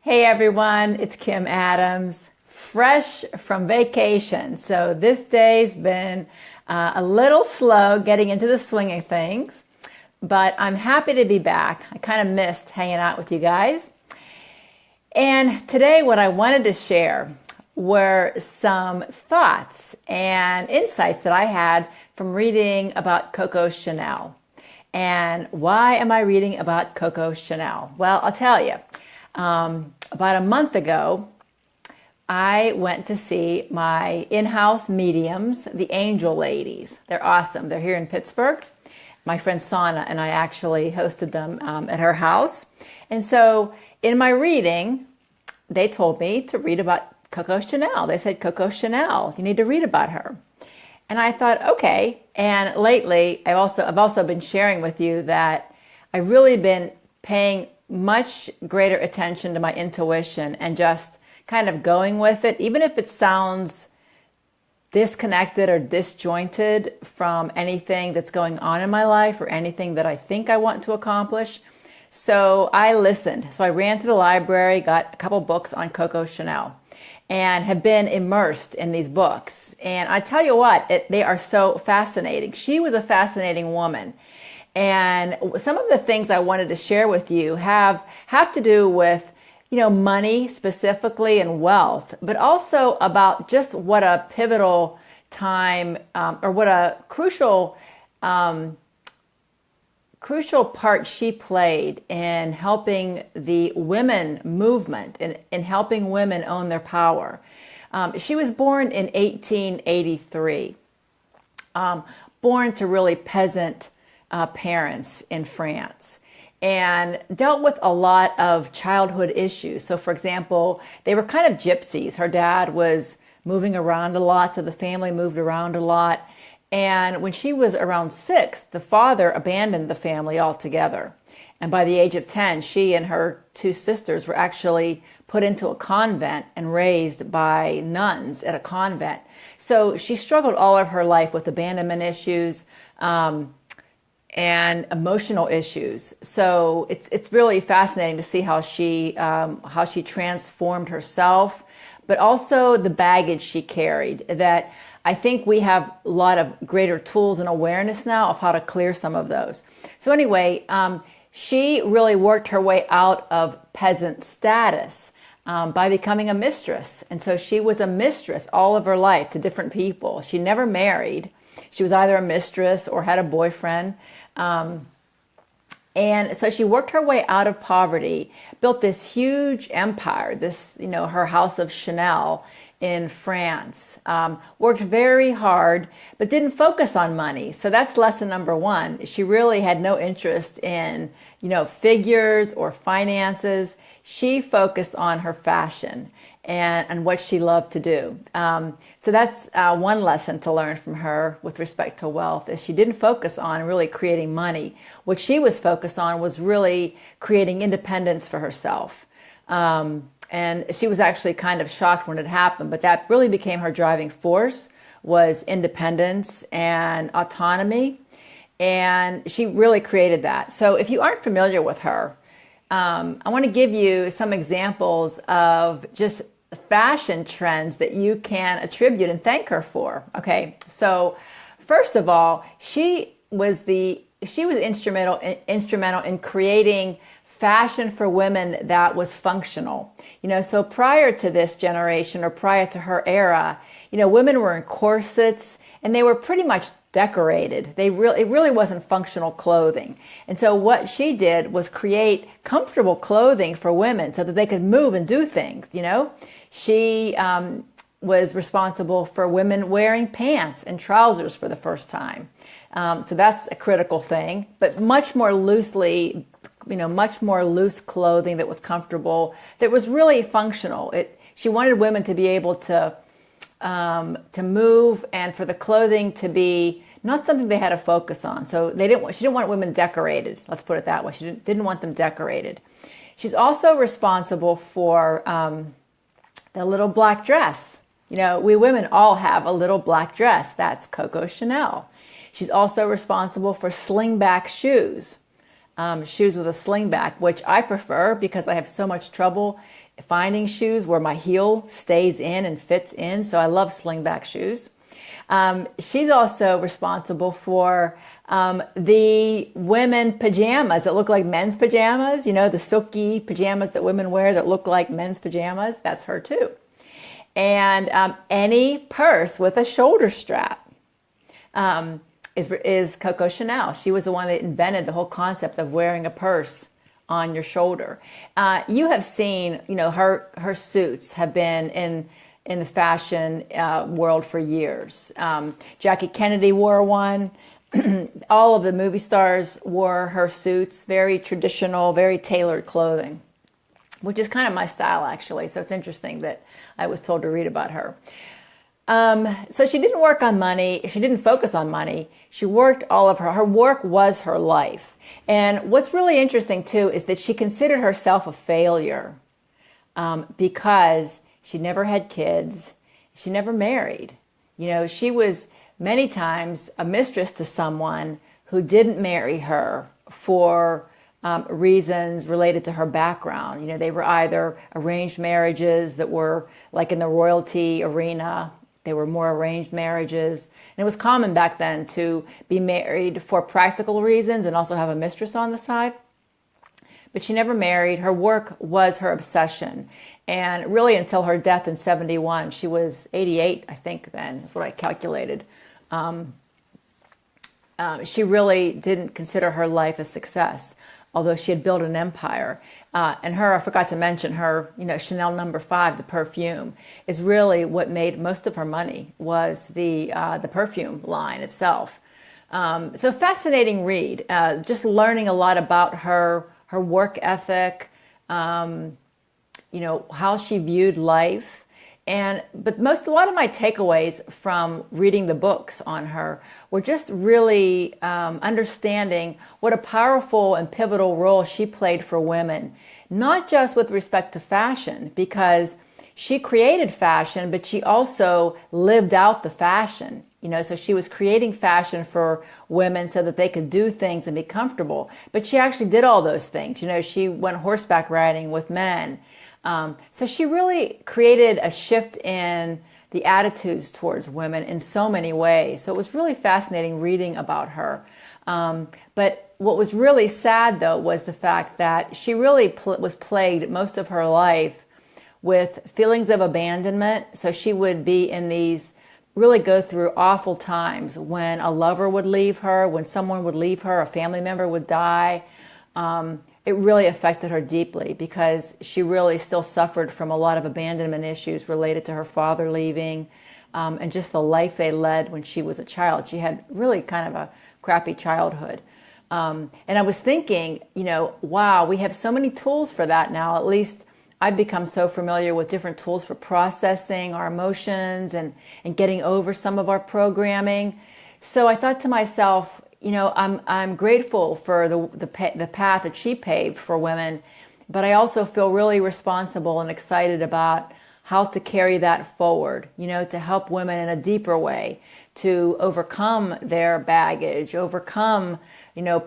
Hey everyone, it's Kim Adams, fresh from vacation. So this day's been a little slow getting into the swing of things, but I'm happy to be back. I kind of missed hanging out with you guys. And today what I wanted to share were some thoughts and insights that I had from reading about Coco Chanel. And why am I reading about Coco Chanel? Well, I'll tell you. About a month ago, I went to see my in-house mediums, the Angel Ladies. They're awesome. They're here in Pittsburgh. My friend Sana and I actually hosted them at her house. And so in my reading, they told me to read about Coco Chanel. They said, Coco Chanel, you need to read about her. And I thought, okay. And lately, I've also been sharing with you that I've really been paying much greater attention to my intuition and just kind of going with it, even if it sounds disconnected or disjointed from anything that's going on in my life or anything that I think I want to accomplish. So I listened. So I ran to the library, got a couple books on Coco Chanel, and have been immersed in these books. And I tell you what, they are so fascinating. She was a fascinating woman. And some of the things I wanted to share with you have to do with, money specifically and wealth, but also about just what a pivotal time or what a crucial part she played in helping the women movement and in helping women own their power. She was born in 1883, born to really peasant parents in France, and dealt with a lot of childhood issues. So for example, they were kind of gypsies. Her dad was moving around a lot, so the family moved around a lot. And when she was around 6, the father abandoned the family altogether. And by the age of 10, she and her 2 sisters were actually put into a convent and raised by nuns at a convent. So she struggled all of her life with abandonment issues, and emotional issues. So it's really fascinating to see how she transformed herself, but also the baggage she carried. That I think we have a lot of greater tools and awareness now of how to clear some of those. So anyway, she really worked her way out of peasant status by becoming a mistress. And so she was a mistress all of her life to different people. She never married. She was either a mistress or had a boyfriend. And so she worked her way out of poverty, built this huge empire, her house of Chanel in France, worked very hard, but didn't focus on money. So that's lesson number 1. She really had no interest in, figures or finances. She focused on her fashion and what she loved to do. So that's one lesson to learn from her with respect to wealth, is she didn't focus on really creating money. What she was focused on was really creating independence for herself. And she was actually kind of shocked when it happened, but that really became her driving force, was independence and autonomy. And she really created that. So if you aren't familiar with her, I want to give you some examples of just fashion trends that you can attribute and thank her for. Okay, so first of all, she was instrumental in creating fashion for women that was functional. So prior to this generation or prior to her era, women were in corsets and they were pretty much decorated. It really wasn't functional clothing. And so what she did was create comfortable clothing for women so that they could move and do things, She was responsible for women wearing pants and trousers for the first time. So that's a critical thing, but much more loose clothing that was comfortable, that was really functional. She wanted women to be able to move, and for the clothing to be not something they had to focus on. So she didn't want women decorated. Let's put it that way. She didn't want them decorated. She's also responsible for the little black dress. We women all have a little black dress. That's Coco Chanel. She's also responsible for slingback shoes. Shoes with a slingback, which I prefer because I have so much trouble finding shoes where my heel stays in and fits in. So I love slingback shoes. She's also responsible for the women pajamas that look like men's pajamas, the silky pajamas that women wear that look like men's pajamas. That's her too. And any purse with a shoulder strap is Coco Chanel. She was the one that invented the whole concept of wearing a purse on your shoulder. You have seen, her suits have been in the fashion world for years. Jackie Kennedy wore one. All of the movie stars wore her suits, very traditional, very tailored clothing, which is kind of my style, actually. So it's interesting that I was told to read about her. So she didn't work on money. She didn't focus on money. She worked all of her work was her life. And what's really interesting, too, is that she considered herself a failure because she never had kids. She never married. She was many times a mistress to someone who didn't marry her for reasons related to her background. They were either arranged marriages that were like in the royalty arena. They were more arranged marriages. And it was common back then to be married for practical reasons and also have a mistress on the side. But she never married. Her work was her obsession. And really until her death in 71, she was 88, I think then, is what I calculated. She really didn't consider her life a success, although she had built an empire. And I forgot to mention her, Chanel No. 5, the perfume, is really what made most of her money, was the perfume line itself. So fascinating read, just learning a lot about her work ethic, how she viewed life. But a lot of my takeaways from reading the books on her were just really understanding what a powerful and pivotal role she played for women, not just with respect to fashion, because she created fashion, but she also lived out the fashion. So she was creating fashion for women so that they could do things and be comfortable. But she actually did all those things. She went horseback riding with men. So she really created a shift in the attitudes towards women in so many ways. So it was really fascinating reading about her. But what was really sad, though, was the fact that she really was plagued most of her life with feelings of abandonment. So she would be in these, really go through awful times when a lover would leave her, when someone would leave her, a family member would die. It really affected her deeply because she really still suffered from a lot of abandonment issues related to her father leaving and just the life they led when she was a child. She had really kind of a crappy childhood. And I was thinking, wow, we have so many tools for that now. At least I've become so familiar with different tools for processing our emotions and getting over some of our programming. So I thought to myself, I'm grateful for the path that she paved for women, but I also feel really responsible and excited about how to carry that forward, to help women in a deeper way, to overcome their baggage, overcome,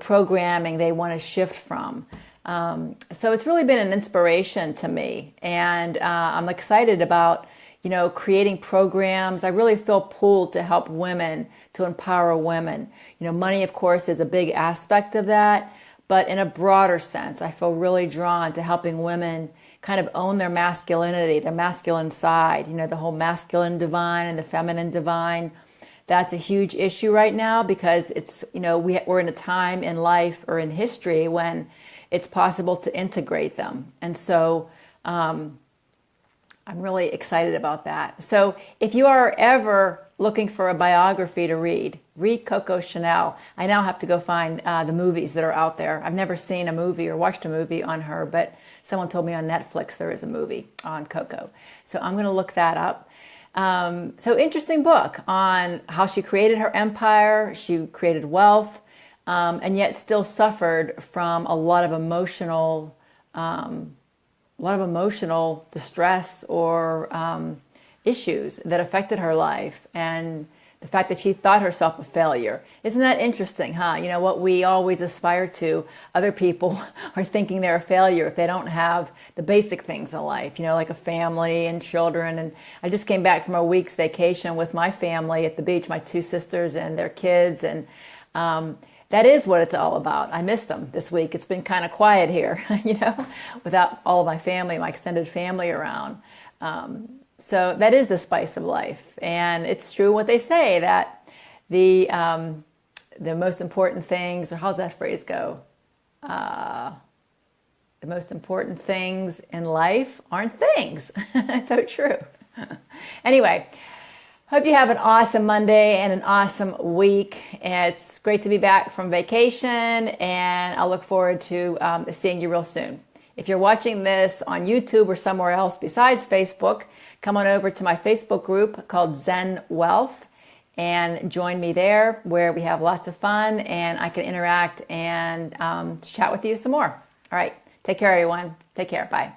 programming they want to shift from. So it's really been an inspiration to me, and I'm excited about creating programs. I really feel pulled to help women, to empower women. Money, of course, is a big aspect of that, but in a broader sense, I feel really drawn to helping women kind of own their masculinity, their masculine side, the whole masculine divine and the feminine divine. That's a huge issue right now because it's, we're in a time in life or in history when it's possible to integrate them. And so, I'm really excited about that. So if you are ever looking for a biography to read Coco Chanel. I now have to go find the movies that are out there. I've never seen a movie or watched a movie on her, but someone told me on Netflix there is a movie on Coco. So I'm going to look that up. So interesting book on how she created her empire. She created wealth, and yet still suffered from a lot of emotional distress or issues that affected her life, and the fact that she thought herself a failure. Isn't that interesting, huh? You know, what we always aspire to, other people are thinking they're a failure if they don't have the basic things in life, you know, like a family and children. And I just came back from a week's vacation with my family at the beach, my two sisters and their kids. And that is what it's all about. I miss them this week. It's been kind of quiet here, you know, without all of my family, my extended family around. So that is the spice of life. And it's true what they say, that the most important things, or how's that phrase go? The most important things in life aren't things. It's so true. Anyway, hope you have an awesome Monday and an awesome week. It's great to be back from vacation, and I look forward to seeing you real soon. If you're watching this on YouTube or somewhere else besides Facebook, come on over to my Facebook group called Zen Wealth and join me there, where we have lots of fun and I can interact and chat with you some more. All right. Take care, everyone. Take care. Bye.